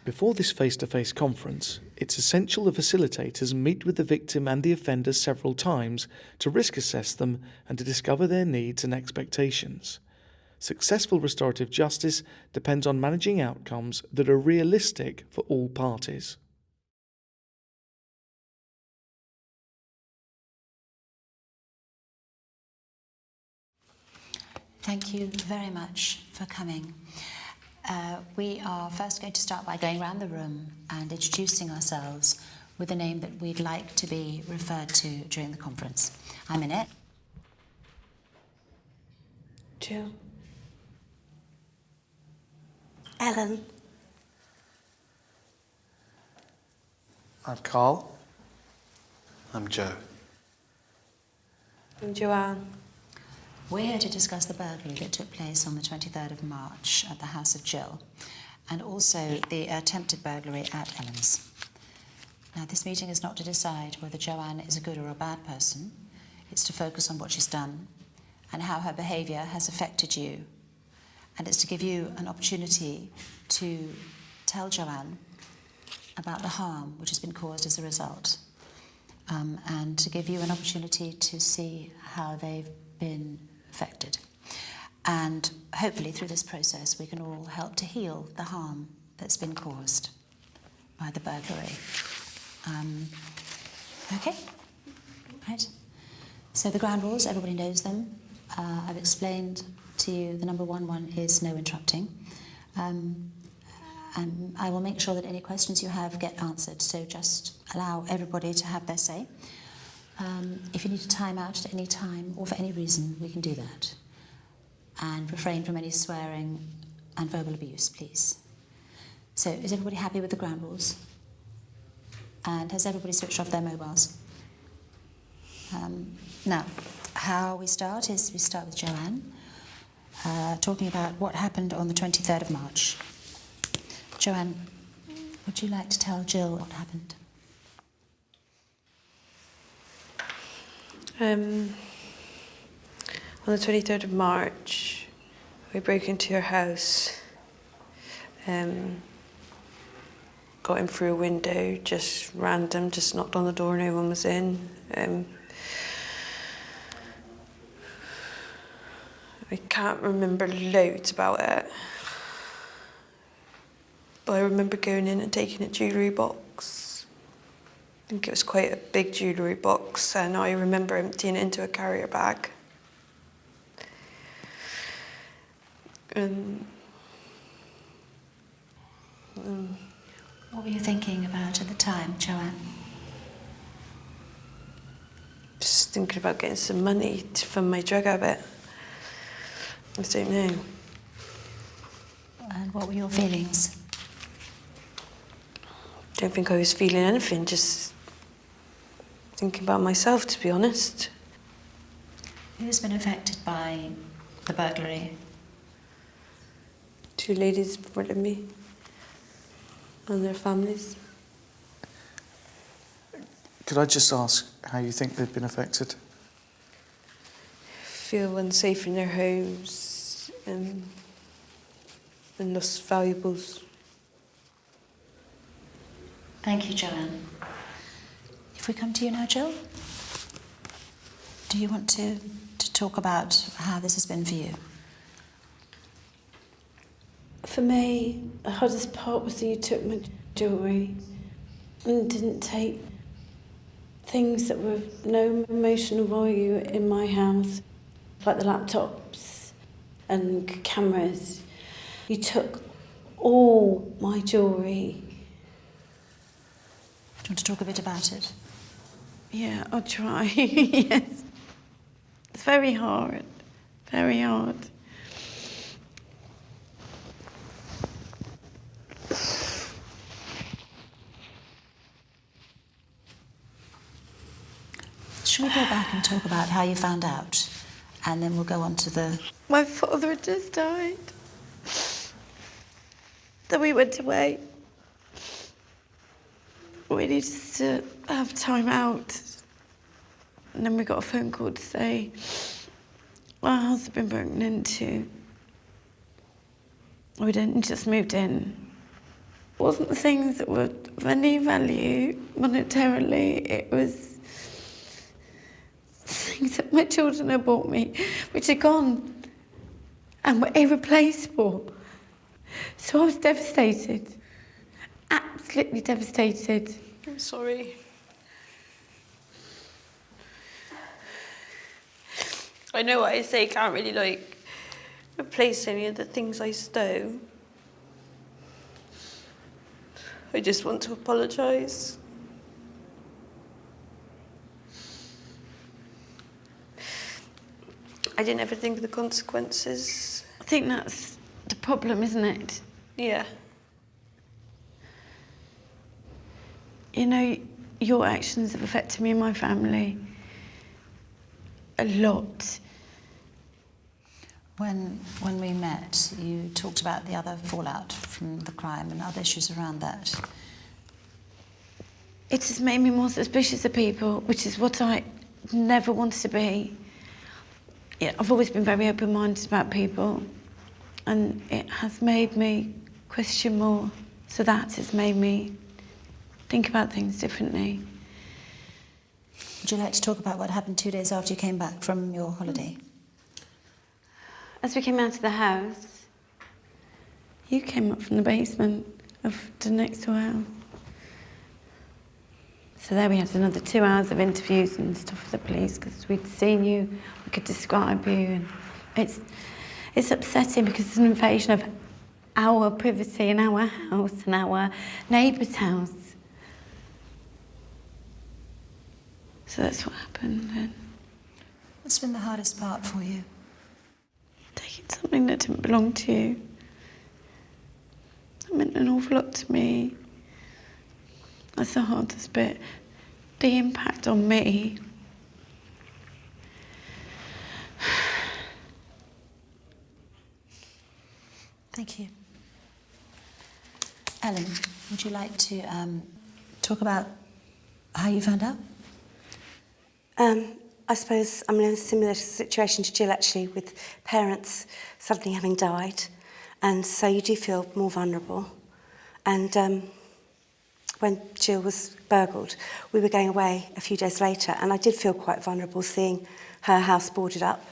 Before this face-to-face conference, it's essential the facilitators meet with the victim and the offender several times to risk assess them and to discover their needs and expectations. Successful restorative justice depends on managing outcomes that are realistic for all parties. Thank you very much for coming. We are first going to start by going around the room and introducing ourselves with a name that we'd like to be referred to during the conference. I'm Annette. Jill. Ellen. I'm Carl. I'm Joe. I'm Joanne. We're here to discuss the burglary that took place on the 23rd of March at the house of Jill, and also the attempted burglary at Ellen's. Now, this meeting is not to decide whether Joanne is a good or a bad person. It's to focus on what she's done and how her behaviour has affected you. And it's to give you an opportunity to tell Joanne about the harm which has been caused as a result, and to give you an opportunity to see how they've been affected. And hopefully through this process we can all help to heal the harm that's been caused by the burglary. Okay? Right. So the ground rules, everybody knows them. I've explained to you the number one is no interrupting. And I will make sure that any questions you have get answered, so just allow everybody to have their say. If you need a time out at any time or for any reason, we can do that. And refrain from any swearing and verbal abuse, please. So is everybody happy with the ground rules? And has everybody switched off their mobiles? Now, how we start is we start with Joanne, talking about what happened on the 23rd of March. Joanne, would you like to tell Jill what happened? On the 23rd of March, we broke into your house, got in through a window, just random, just knocked on the door, no one was in. I can't remember loads about it, but I remember going in and taking a jewellery box. I think it was quite a big jewellery box, and I remember emptying it into a carrier bag. What were you thinking about at the time, Joanne? Just thinking about getting some money from my drug habit. I don't know. And what were your feelings? I don't think I was feeling anything, just thinking about myself, to be honest. Who's been affected by the burglary? Two ladies in front of me and their families. Could I just ask how you think they've been affected? Feel unsafe in their homes and lost valuables. Thank you, Joanne. If we come to you now, Jill, do you want to talk about how this has been for you? For me, the hardest part was that you took my jewellery and didn't take things that were of no emotional value in my house, like the laptops and cameras. You took all my jewellery. Do you want to talk a bit about it? Yeah, I'll try. Yes. It's very hard. Very hard. Shall we go back and talk about how you found out? And then we'll go on to the... My father had just died. So we went away. We needed to have time out. And then we got a phone call to say our house had been broken into. We didn't just moved in. wasn't the things that were of any value monetarily. It was things that my children had bought me, which are gone and were irreplaceable. So I was devastated, absolutely devastated. I'm sorry. I know what I say can't really like replace any of the things I stole. I just want to apologise. I didn't ever think of the consequences. I think that's the problem, isn't it? Yeah. You know, your actions have affected me and my family a lot. When we met, you talked about the other fallout from the crime and other issues around that. It has made me more suspicious of people, which is what I never wanted to be. Yeah, I've always been very open-minded about people, and it has made me question more. So that has made me think about things differently. Would you like to talk about what happened 2 days after you came back from your holiday? As we came out of the house, you came up from the basement of the next door house. So there we had another 2 hours of interviews and stuff with the police because we'd seen you, we could describe you, and it's upsetting because it's an invasion of our privacy and our house and our neighbour's house. So that's what happened then. What's been the hardest part for you? Taking something that didn't belong to you. It meant an awful lot to me. That's the hardest bit. The impact on me. Thank you. Ellen, would you like to talk about how you found out? I suppose I'm in a similar situation to Jill, actually, with parents suddenly having died. And so you do feel more vulnerable. And when Jill was burgled, we were going away a few days later, and I did feel quite vulnerable seeing her house boarded up.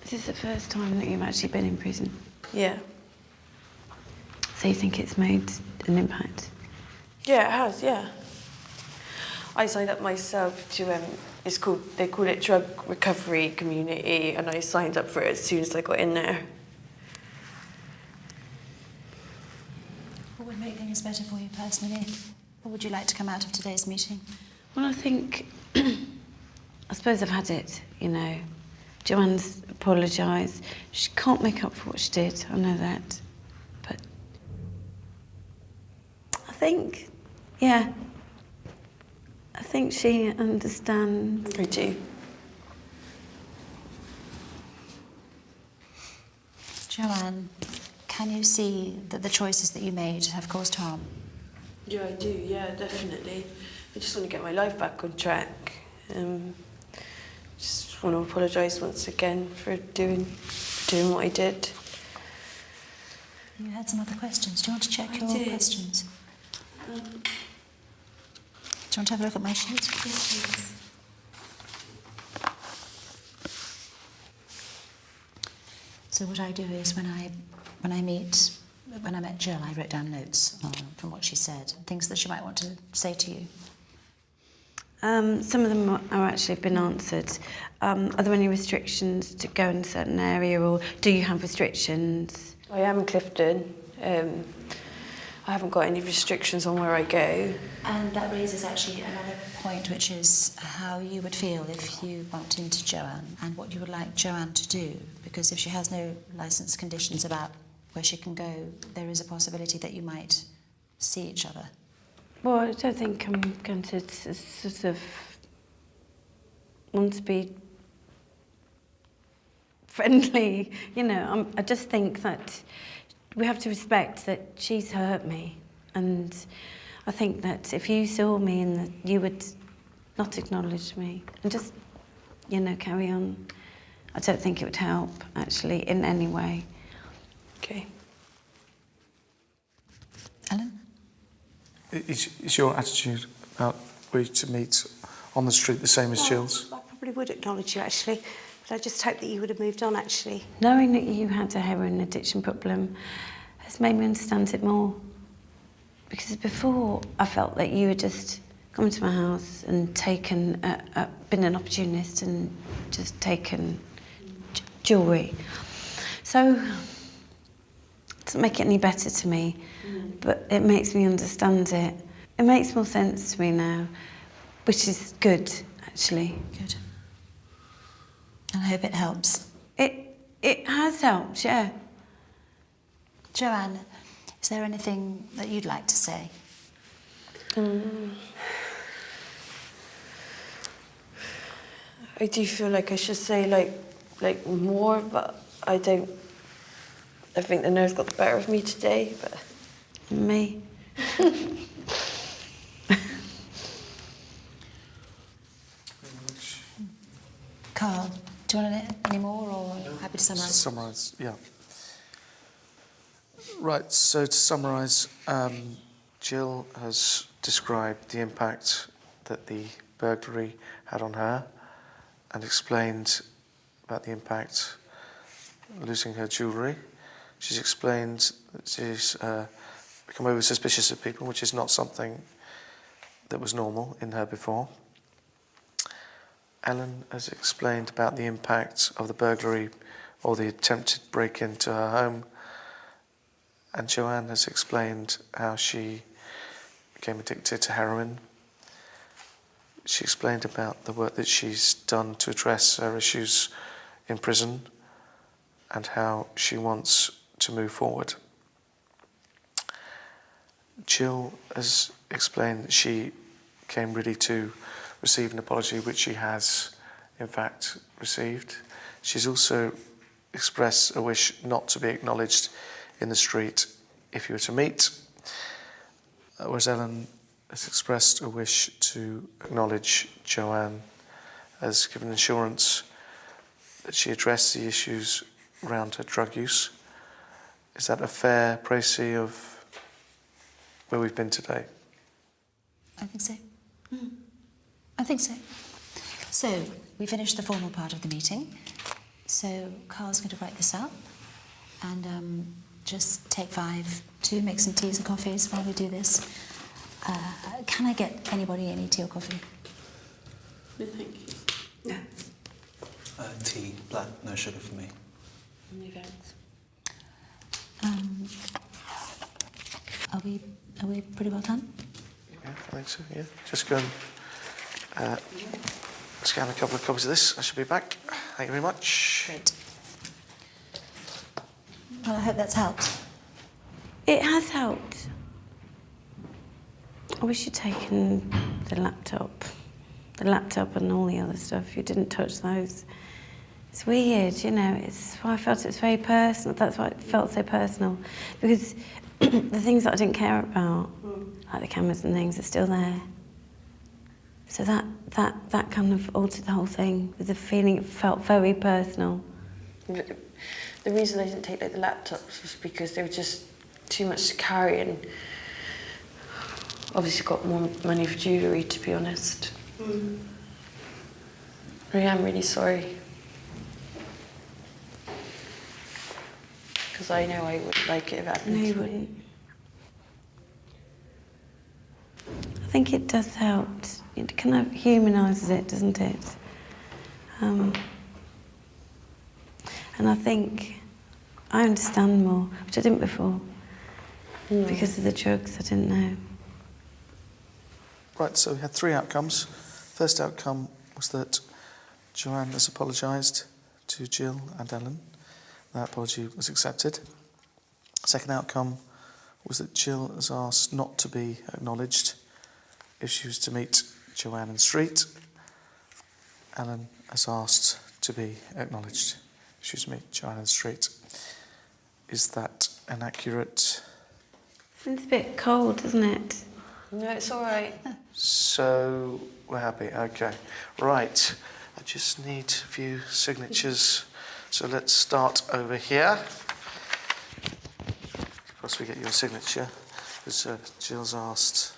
Is this the first time that you've actually been in prison? Yeah. So you think it's made an impact? Yeah, it has, yeah. I signed up myself to, they call it Drug Recovery Community, and I signed up for it as soon as I got in there. What would make things better for you personally? What would you like to come out of today's meeting? Well, I think, I suppose I've had it, you know. Joanne's apologised. She can't make up for what she did, I know that. But I think, yeah, I think she understands. I do. Joanne, can you see that the choices that you made have caused harm? Yeah, I do, yeah, definitely. I just want to get my life back on track. Just want to apologise once again for doing what I did. You had some other questions. Do you want to check I your did. questions? Do you want to have a look at my sheet? Yes, please. So what I do is when I met Jill, I wrote down notes from what she said, things that she might want to say to you. Some of them are actually been answered. Are there any restrictions to go in a certain area, or do you have restrictions? I am in Clifton. I haven't got any restrictions on where I go. And that raises actually another point, which is how you would feel if you bumped into Joanne and what you would like Joanne to do. Because if she has no licence conditions about where she can go, there is a possibility that you might see each other. Well, I don't think I'm going to sort of want to be friendly, you know. I just think that we have to respect that she's hurt me, and I think that if you saw me and that you would not acknowledge me and just, you know, carry on, I don't think it would help, actually, in any way. Okay. Ellen? Is your attitude about were you to meet on the street the same as Jill's? I probably would acknowledge you, actually, but I just hope that you would have moved on, actually. Knowing that you had a heroin addiction problem has made me understand it more. Because before, I felt that you had just come to my house and been an opportunist and just taken jewellery. So, it doesn't make it any better to me, but it makes me understand it. It makes more sense to me now, which is good, actually. Good. And I hope it helps. It has helped, yeah. Joanne, is there anything that you'd like to say? I do feel like I should say like more, but I don't. I think the nerves got the better of me today, but Me. Carl, do you want any more, or happy to summarise? Summarise, yeah. Right, so to summarise, Jill has described the impact that the burglary had on her and explained about the impact of losing her jewellery. She's explained that she's become over suspicious of people, which is not something that was normal in her before. Ellen has explained about the impact of the burglary or the attempted break into her home. And Joanne has explained how she became addicted to heroin. She explained about the work that she's done to address her issues in prison and how she wants to move forward. Jill has explained that she came ready to receive an apology, which she has in fact received. She's also expressed a wish not to be acknowledged in the street if you were to meet, whereas Ellen has expressed a wish to acknowledge Joanne, has given assurance that she addressed the issues around her drug use. Is that a fair précis of where we've been today? I think so. I think so. So, we finished the formal part of the meeting. So, Carl's going to write this up and just take 5 to make some teas and coffees while we do this. Can I get anybody any tea or coffee? No, thank you. No. Tea, black, no sugar for me. No thanks. Are we pretty well done? Yeah, I think so, yeah. Just go and scan a couple of copies of this. I should be back. Thank you very much. Great. Well, I hope that's helped. It has helped. I wish you'd taken the laptop and all the other stuff. You didn't touch those. It's weird, you know. It's why I felt it's very personal. That's why it felt so personal, because the things that I didn't care about, like the cameras and things, are still there. So that kind of altered the whole thing, with the feeling it felt very personal. the reason I didn't take like the laptops was because they were just too much to carry, and obviously got more money for jewellery, to be honest. I am really sorry. Because I know I wouldn't like it if it happened. No, you wouldn't. I think it does help. It kind of humanises it, doesn't it? And I think I understand more, which I didn't before. Because of the drugs, I didn't know. Right, so we had 3 outcomes. First outcome was that Joanne has apologised to Jill and Ellen. That apology was accepted. Second outcome was that Jill has asked not to be acknowledged if she was to meet Joanne in the street. Ellen has asked to be acknowledged if she was to meet Joanne in the street. Is that an accurate? Seems a bit cold, doesn't it? No, it's all right. So we're happy, okay. Right, I just need a few signatures. So let's start over here. Possibly get your signature, because Jill's asked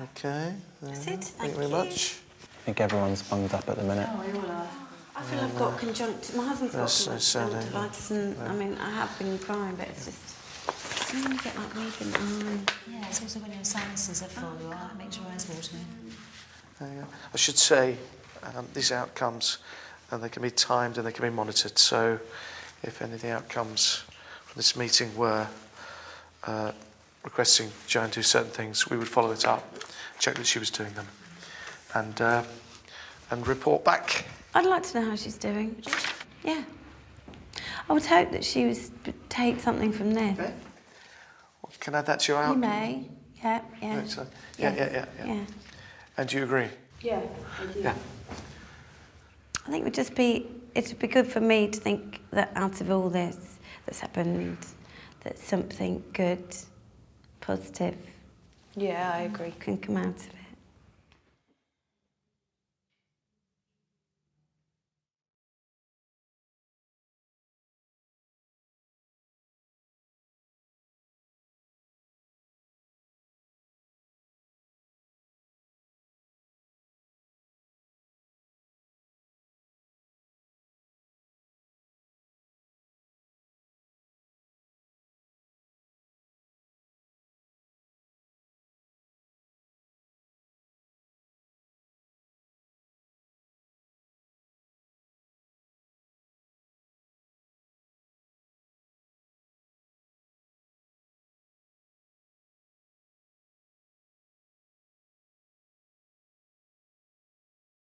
Okay. That's it. Thank you very much. I think everyone's bunged up at the minute. Oh, we all are. I feel I've got conjunctivitis. My husband's got That's so sad, conjunctivitis, and I mean, I have been crying, but it's just you get like weak in the eye. Yeah, it's also when your sinuses are full, it makes your eyes water. I should say these outcomes, they can be timed and they can be monitored. So if any of the outcomes from this meeting were requesting Joan do certain things, we would follow it up, check that she was doing them, and report back. I'd like to know how she's doing. Yeah. I would hope that she would take something from this. Okay. Well, can I add that to your You outcome? may. Yeah, yeah. Excellent. Yeah, Yes. yeah. And do you agree? Yeah, I do. Yeah. I think it would be good for me to think that out of all this that's happened, that something good, positive Yeah, I agree. can come out of it.